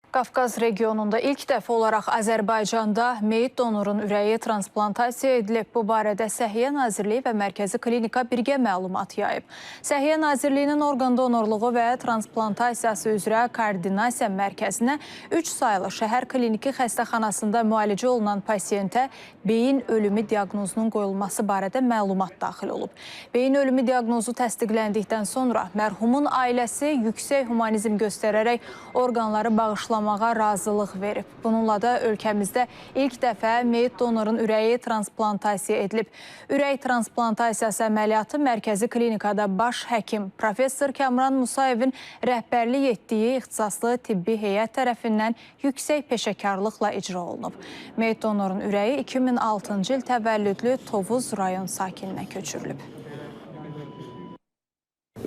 Qafqaz regionunda ilk dəfə olaraq Azərbaycanda meyit donorun ürəyi transplantasiya edilib. Bu barədə Səhiyyə Nazirliyi və Mərkəzi Klinika birgə məlumat yayıb. Səhiyyə Nazirliyinin orqan donorluğu və transplantasiyası üzrə koordinasiya mərkəzinə 3 saylı şəhər kliniki xəstəxanasında müalicə olunan pasiyentə beyin ölümü diaqnozunun qoyulması barədə məlumat daxil olub. Beyin ölümü diaqnozu təsdiqləndikdən sonra mərhumun ailəsi yüksək humanizm göstərərək orqanları bağışlamağa razılıq verib. Bununla da ölkəmizdə ilk dəfə meyit donorun ürəyi transplantasiya edilib. Ürək transplantasiyası əməliyyatı Mərkəzi Klinikada baş həkim Professor Kamran Musayevin rəhbərlik etdiyi ixtisaslı tibbi heyət tərəfindən yüksək peşəkarlıqla icra olunub. Meyit donorun ürəyi 2006-cı il təvəllüdlü Tovuz rayon sakininə köçürülüb.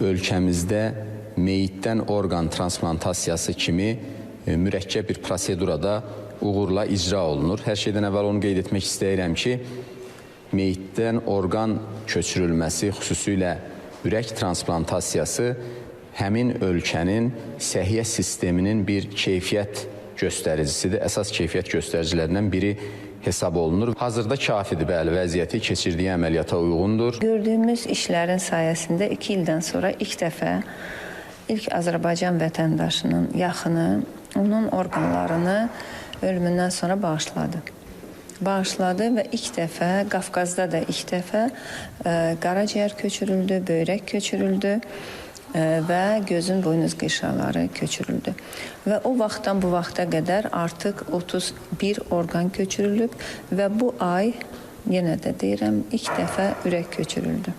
Ölkəmizdə meyitdən orqan transplantasiyası kimi mürəkkəb bir prosedurada uğurla icra olunur. Hər şeydən əvvəl onu qeyd etmək istəyirəm ki, meyitdən orqan köçürülməsi, xüsusilə ürək transplantasiyası həmin ölkənin səhiyyə sisteminin bir keyfiyyət göstəricisidir. Əsas keyfiyyət göstəricilərindən biri hesab olunur. Hazırda kafidir, bəli, vəziyyəti keçirdiyi əməliyyata uyğundur. Gördüyümüz işlərin sayəsində 2 ildən sonra ilk dəfə Azərbaycan vətəndaşının yaxını onun orqanlarını ölümündən sonra bağışladı. Və ilk dəfə, Qafqazda da ilk dəfə qaraciyər köçürüldü, böyrək köçürüldü və gözün buynuz qışaları köçürüldü. Və o vaxtdan bu vaxta qədər artıq 31 orqan köçürülüb və bu ay, yenə də deyirəm, ilk dəfə ürək köçürüldü.